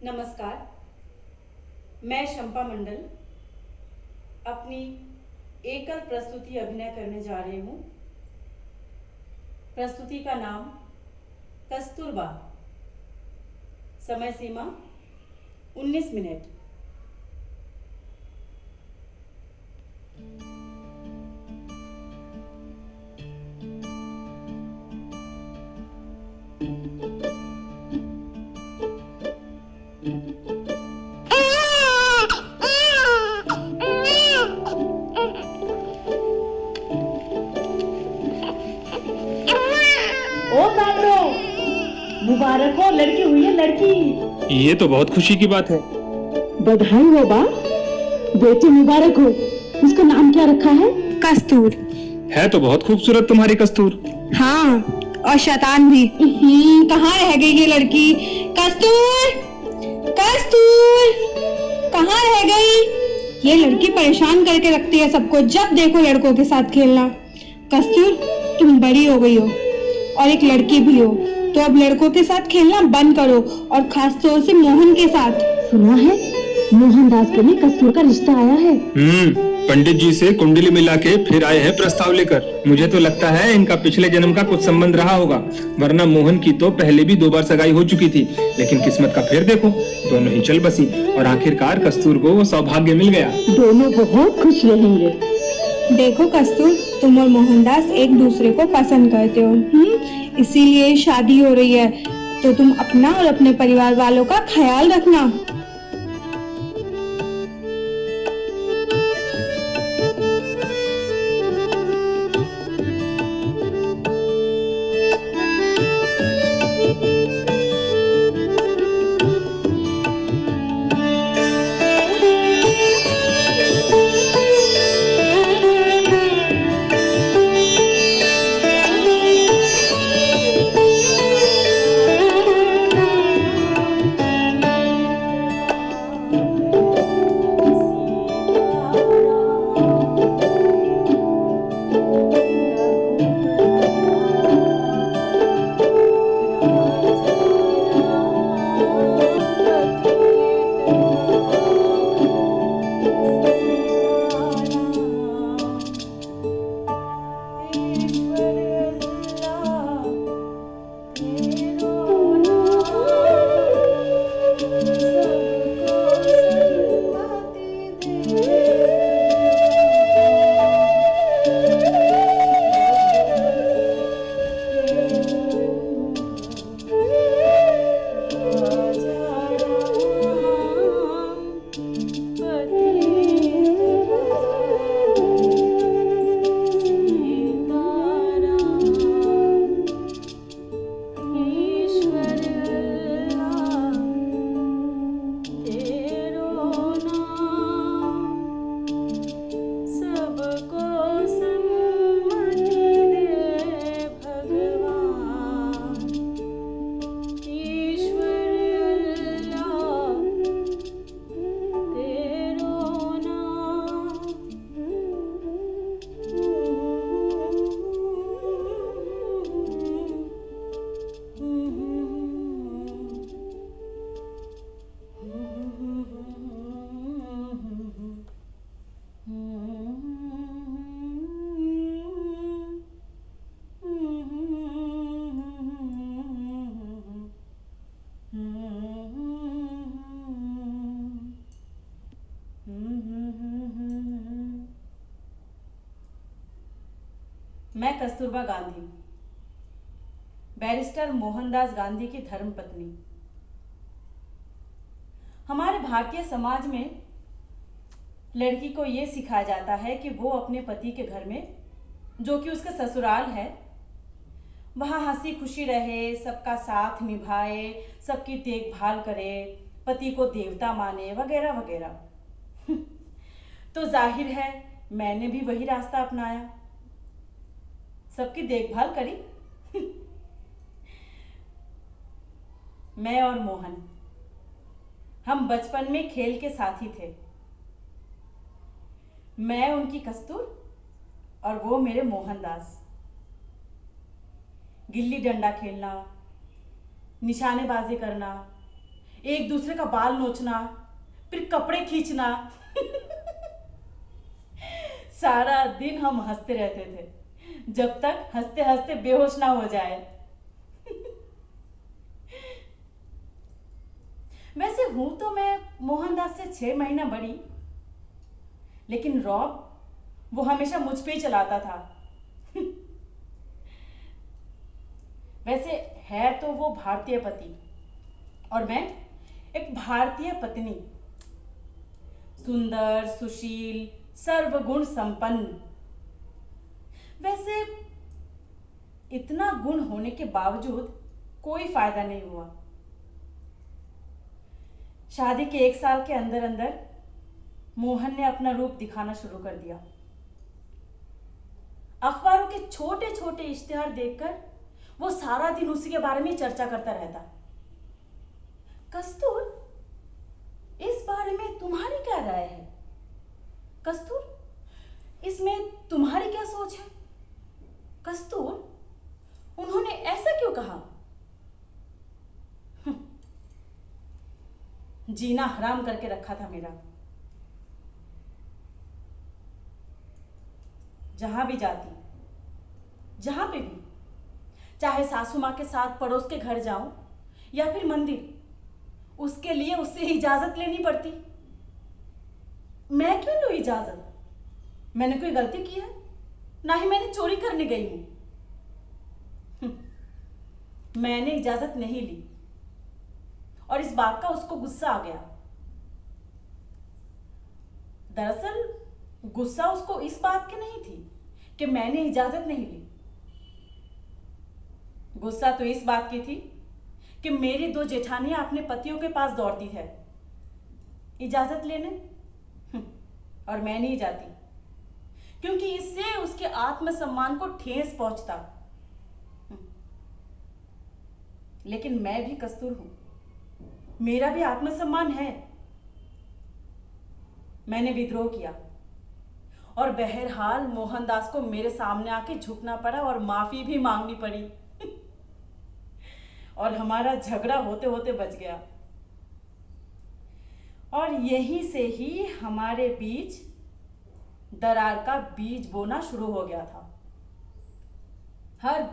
नमस्कार। मैं शंपा मंडल अपनी एकल प्रस्तुति अभिनय करने जा रही हूँ। प्रस्तुति का नाम कस्तूरबा। समय सीमा 19 मिनट। ओ काबरो, मुबारक हो, लड़की हुई है लड़की। ये तो बहुत खुशी की बात है। बधाई हो बा, बेटी मुबारक हो। उसका नाम क्या रखा है? कस्तूर। है तो बहुत खूबसूरत तुम्हारी कस्तूर। हाँ, और शैतान भी। कहाँ रह गई ये लड़की? कस्तूर, कस्तूर, कहाँ रह गई? ये लड़की परेशान करके रखती है सबको, जब देखो लड़कों के साथ खेलना। कस्तूर, तुम बड़ी हो गई हो और एक लड़की भी हो, तो अब लड़कों के साथ खेलना बंद करो, और खास तौर से मोहन के साथ। सुना है मोहनदास के लिए कस्तूर का रिश्ता आया है। पंडित जी से कुंडली मिला के फिर आए हैं प्रस्ताव लेकर। मुझे तो लगता है इनका पिछले जन्म का कुछ संबंध रहा होगा, वरना मोहन की तो पहले भी 2 बार सगाई हो चुकी थी। लेकिन किस्मत का फेर देखो, दोनों ही चल बसी और आखिरकार कस्तूर को वो सौभाग्य मिल गया। दोनों बहुत खुश रहेंगे। देखो कस्तूर, तुम और मोहनदास एक दूसरे को पसंद करते हो, इसीलिए शादी हो रही है, तो तुम अपना और अपने परिवार वालों का ख्याल रखना। मैं कस्तूरबा गांधी, बैरिस्टर मोहनदास गांधी की धर्मपत्नी। हमारे भारतीय समाज में लड़की को ये सिखाया जाता है कि वो अपने पति के घर में, जो कि उसका ससुराल है, वहाँ हंसी खुशी रहे, सबका साथ निभाए, सबकी देखभाल करे, पति को देवता माने, वगैरह वगैरह। तो जाहिर है मैंने भी वही रास्ता अपनाया, सबकी देखभाल करी। मैं और मोहन, हम बचपन में खेल के साथी थे। मैं उनकी कस्तूर और वो मेरे मोहनदास। गिल्ली डंडा खेलना, निशानेबाजी करना, एक दूसरे का बाल नोचना, फिर कपड़े खींचना। सारा दिन हम हंसते रहते थे जब तक हंसते हंसते बेहोश ना हो जाए। वैसे हूं तो मैं मोहनदास से 6 महीना बड़ी, लेकिन रॉब वो हमेशा मुझ पे ही चलाता था। वैसे है तो वो भारतीय पति और मैं एक भारतीय पत्नी, सुंदर, सुशील, सर्वगुण संपन्न। वैसे इतना गुण होने के बावजूद कोई फायदा नहीं हुआ। शादी के 1 साल के अंदर अंदर मोहन ने अपना रूप दिखाना शुरू कर दिया। अखबारों के छोटे छोटे इश्तिहार देखकर वो सारा दिन उसी के बारे में चर्चा करता रहता। कस्तूर, इस बारे में तुम्हारी क्या राय है? कस्तूर, इसमें तुम्हारी क्या सोच है? कस्तूर, उन्होंने ऐसा क्यों कहा? जीना हराम करके रखा था मेरा। जहां भी जाती, जहां पे भी, चाहे सासू मां के साथ पड़ोस के घर जाऊं या फिर मंदिर, उसके लिए उससे इजाजत लेनी पड़ती। मैं क्यों लूं इजाजत? मैंने कोई गलती की है? ना ही मैंने चोरी करने गई हूं। मैंने इजाजत नहीं ली और इस बात का उसको गुस्सा आ गया। दरअसल गुस्सा उसको इस बात की नहीं थी कि मैंने इजाजत नहीं ली। गुस्सा तो इस बात की थी कि मेरी 2 जेठानियां अपने पतियों के पास दौड़ती है इजाजत लेने, और मैं नहीं जाती क्योंकि इससे उसके आत्मसम्मान को ठेस पहुंचता। लेकिन मैं भी कस्तूर हूं, मेरा भी आत्मसम्मान है। मैंने विद्रोह किया और बहरहाल मोहनदास को मेरे सामने आके झुकना पड़ा और माफी भी मांगनी पड़ी। और हमारा झगड़ा होते होते बच गया। और यहीं से ही हमारे बीच दरार का बीज बोना शुरू हो गया था। हर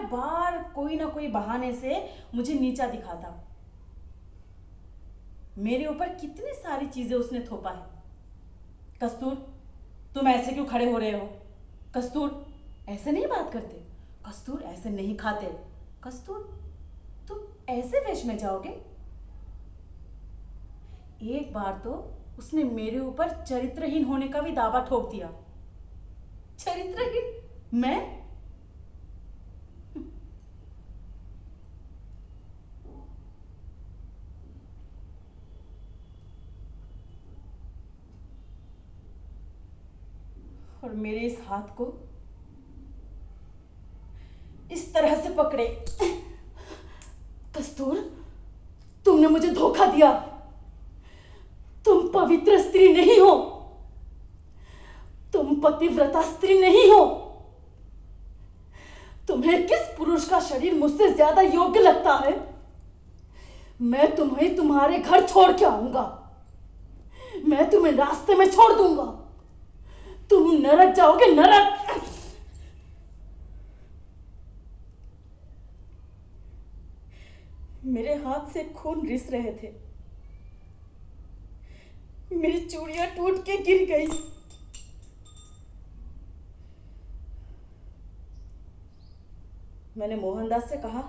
बार कोई ना कोई बहाने से मुझे नीचा दिखाता। मेरे ऊपर कितनी सारी चीजें उसने थोपा है। कस्तूर, तुम ऐसे क्यों खड़े हो रहे हो? कस्तूर, ऐसे नहीं बात करते। कस्तूर, ऐसे नहीं खाते। कस्तूर, तुम ऐसे वेश में जाओगे? एक बार तो उसने मेरे ऊपर चरित्रहीन होने का भी दावा ठोक दिया। चरित्रहीन? मैं? और मेरे इस हाथ को इस तरह से पकड़े। कस्तूर, तुमने मुझे धोखा दिया। तुम पवित्र स्त्री नहीं हो, तुम पतिव्रता स्त्री नहीं हो। तुम्हें किस पुरुष का शरीर मुझसे ज्यादा योग्य लगता है? मैं तुम्हें तुम्हारे घर छोड़ के आऊंगा। मैं तुम्हें रास्ते में छोड़ दूंगा। तुम नरक जाओगे, नरक। मेरे हाथ से खून रिस रहे थे। मेरी चूड़ियां टूट के गिर गई। मैंने मोहनदास से कहा,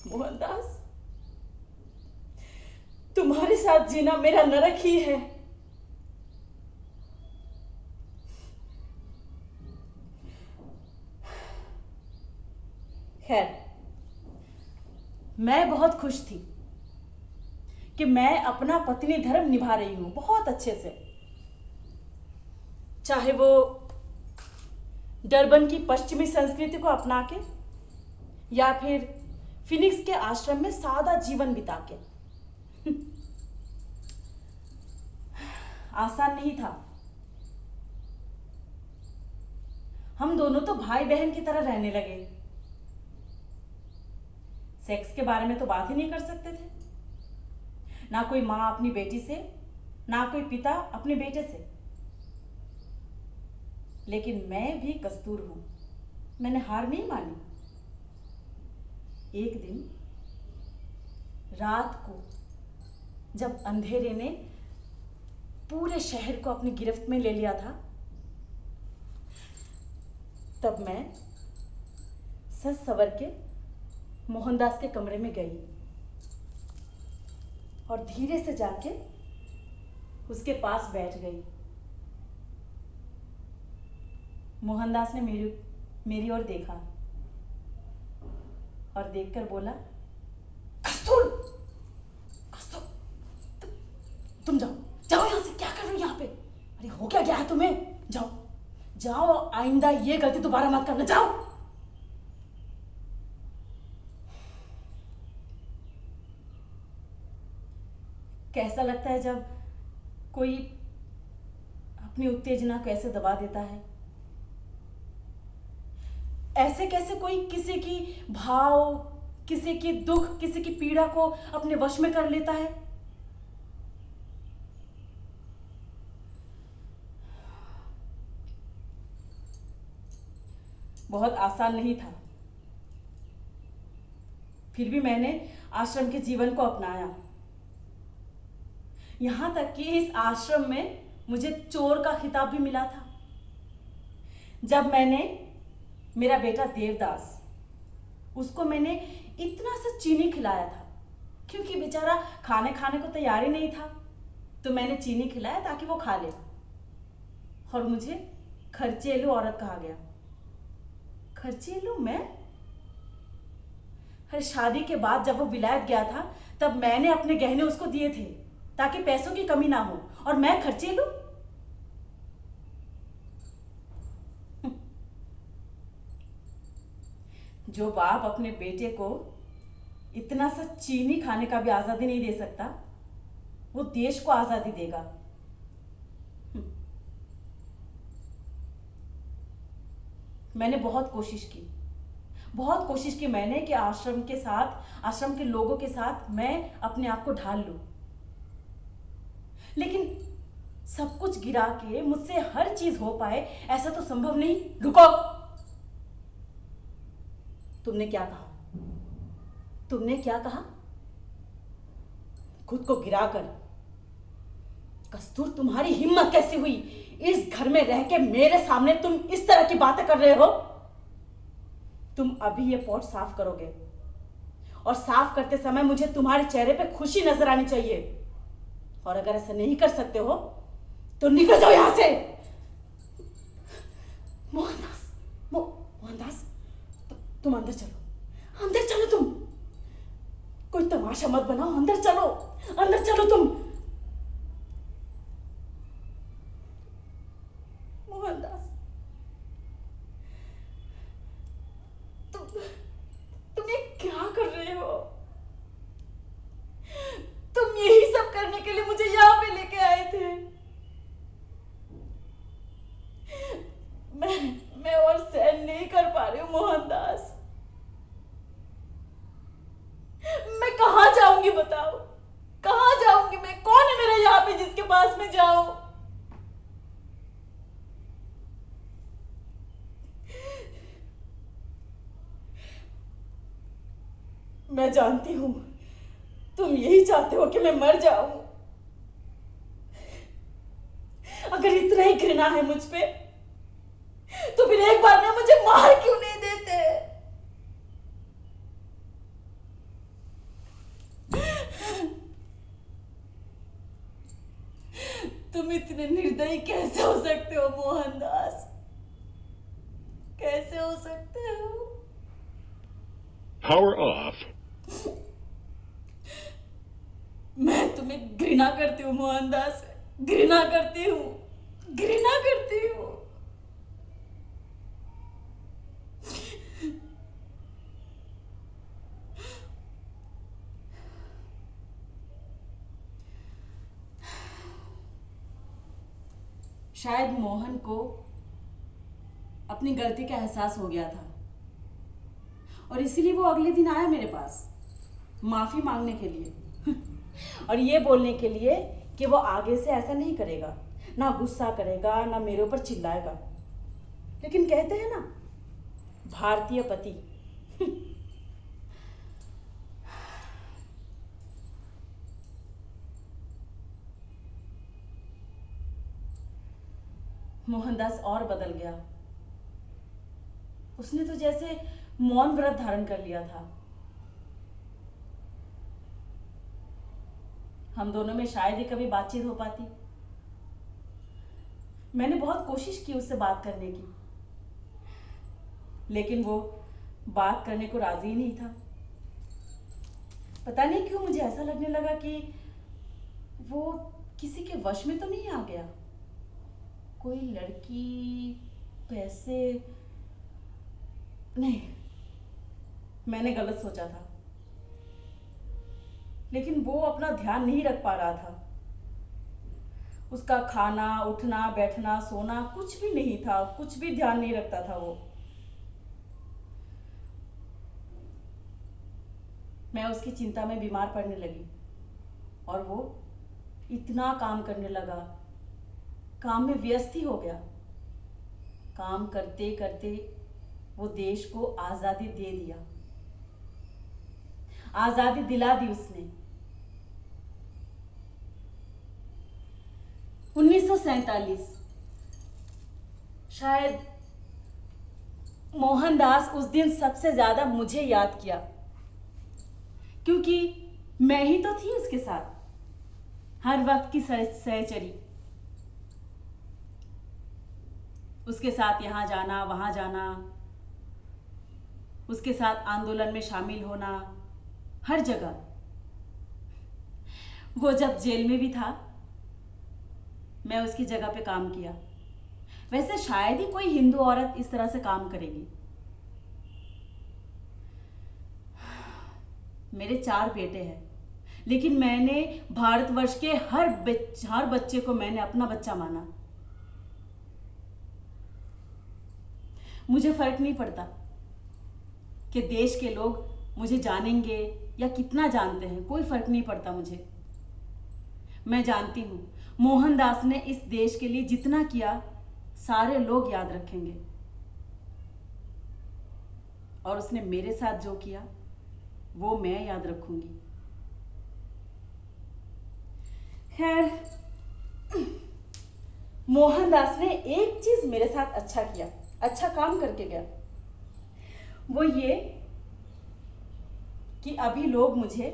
मोहनदास, तुम्हारे साथ जीना मेरा नरक ही है। खैर, मैं बहुत खुश थी कि मैं अपना पत्नी धर्म निभा रही हूं बहुत अच्छे से। चाहे वो डरबन की पश्चिमी संस्कृति को अपना के या फिर फिनिक्स के आश्रम में सादा जीवन बिता के। आसान नहीं था। हम दोनों तो भाई बहन की तरह रहने लगे। सेक्स के बारे में तो बात ही नहीं कर सकते थे। ना कोई माँ अपनी बेटी से, ना कोई पिता अपने बेटे से। लेकिन मैं भी कस्तूर हूं, मैंने हार नहीं मानी। एक दिन रात को जब अंधेरे ने पूरे शहर को अपनी गिरफ्त में ले लिया था, तब मैं सज सवर के मोहनदास के कमरे में गई और धीरे से जाके उसके पास बैठ गई। मोहनदास ने मेरी ओर देखा और देखकर बोला, कस्तूर, कस्तूर, तुम जाओ जाओ यहां से। क्या कर रहे हो यहाँ पे? अरे हो क्या गया है तुम्हें? जाओ जाओ, आइंदा ये गलती दोबारा मत करना, जाओ। कैसा लगता है जब कोई अपनी उत्तेजना को ऐसे दबा देता है? ऐसे कैसे कोई किसी की भाव, किसी की दुख, किसी की पीड़ा को अपने वश में कर लेता है? बहुत आसान नहीं था। फिर भी मैंने आश्रम के जीवन को अपनाया। यहां तक कि इस आश्रम में मुझे चोर का खिताब भी मिला था। जब मैंने मेरा बेटा देवदास, उसको मैंने इतना सा चीनी खिलाया था, क्योंकि बेचारा खाने को तैयार ही नहीं था, तो मैंने चीनी खिलाया ताकि वो खा ले। और मुझे खर्चेलू औरत कहा गया। खर्चेलू मैं? अरे शादी के बाद जब वो विलायत गया था, तब मैंने अपने गहने उसको दिए थे ताकि पैसों की कमी ना हो, और मैं खर्चेलू? जो बाप अपने बेटे को इतना सा चीनी खाने का भी आजादी नहीं दे सकता, वो देश को आजादी देगा। मैंने बहुत कोशिश की मैंने कि आश्रम के साथ, आश्रम के लोगों के साथ मैं अपने आप को ढाल लूं, लेकिन सब कुछ गिरा के मुझसे हर चीज हो पाए, ऐसा तो संभव नहीं। रुको, तुमने क्या कहा? तुमने क्या कहा? खुद को गिराकर? कस्तूर, तुम्हारी हिम्मत कैसे हुई इस घर में रह के मेरे सामने तुम इस तरह की बातें कर रहे हो? तुम अभी ये पॉट साफ करोगे, और साफ करते समय मुझे तुम्हारे चेहरे पे खुशी नजर आनी चाहिए। और अगर ऐसा नहीं कर सकते हो तो निकल जाओ यहां से। मोहनदास, तुम अंदर चलो, तुम कोई तमाशा मत बनाओ, अंदर चलो तुम। मोहनदास, तुम ये क्या कर रहे हो? तुम यही सब करने के लिए मुझे यहां पे लेके आए थे। मैं और सहन नहीं कर पा रही हूं मोहनदास। मैं कहां जाऊंगी बताओ? कहां जाऊंगी मैं? कौन है मेरा यहाँ पे जिसके पास मैं जाऊं? मैं जानती हूं तुम यही चाहते हो कि मैं मर जाऊं। अगर इतना ही घृणा है मुझ पे, तो फिर एक बार में मुझे मार क्यों नहीं देते? तुम इतने निर्दयी कैसे हो सकते हो मोहनदास? कैसे हो सकते हो? Power off. मैं तुम्हें घृणा करती हूँ मोहनदास, घृणा करती हूँ। शायद मोहन को अपनी गलती का एहसास हो गया था और इसीलिए वो अगले दिन आया मेरे पास माफी मांगने के लिए और ये बोलने के लिए कि वो आगे से ऐसा नहीं करेगा, ना गुस्सा करेगा, ना मेरे ऊपर चिल्लाएगा। लेकिन कहते हैं ना, भारतीय पति। मोहनदास और बदल गया। उसने तो जैसे मौन व्रत धारण कर लिया था। हम दोनों में शायद ही कभी बातचीत हो पाती। मैंने बहुत कोशिश की उससे बात करने की, लेकिन वो बात करने को राजी ही नहीं था। पता नहीं क्यों मुझे ऐसा लगने लगा कि वो किसी के वश में तो नहीं आ गया। कोई लड़की, पैसे, नहीं, मैंने गलत सोचा था। लेकिन वो अपना ध्यान नहीं रख पा रहा था। उसका खाना, उठना, बैठना, सोना कुछ भी नहीं था, कुछ भी ध्यान नहीं रखता था वो। मैं उसकी चिंता में बीमार पड़ने लगी और वो इतना काम करने लगा, काम में व्यस्त ही हो गया। काम करते करते वो देश को आजादी दे दिया, आजादी दिला दी उसने। 1947 शायद मोहनदास उस दिन सबसे ज्यादा मुझे याद किया, क्योंकि मैं ही तो थी उसके साथ, हर वक्त की सहचरी। उसके साथ यहाँ जाना, वहां जाना, उसके साथ आंदोलन में शामिल होना, हर जगह। वो जब जेल में भी था, मैं उसकी जगह पे काम किया। वैसे शायद ही कोई हिंदू औरत इस तरह से काम करेगी। मेरे 4 बेटे हैं, लेकिन मैंने भारतवर्ष के हर बच्चे को मैंने अपना बच्चा माना। मुझे फर्क नहीं पड़ता कि देश के लोग मुझे जानेंगे या कितना जानते हैं, कोई फर्क नहीं पड़ता मुझे। मैं जानती हूं मोहनदास ने इस देश के लिए जितना किया सारे लोग याद रखेंगे, और उसने मेरे साथ जो किया वो मैं याद रखूंगी। खैर, मोहनदास ने एक चीज मेरे साथ अच्छा किया, अच्छा काम करके गया। वो ये कि अभी लोग मुझे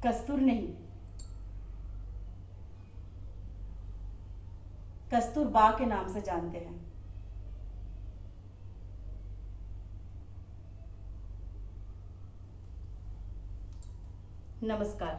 कस्तूर नहीं, कस्तूरबा के नाम से जानते हैं। नमस्कार।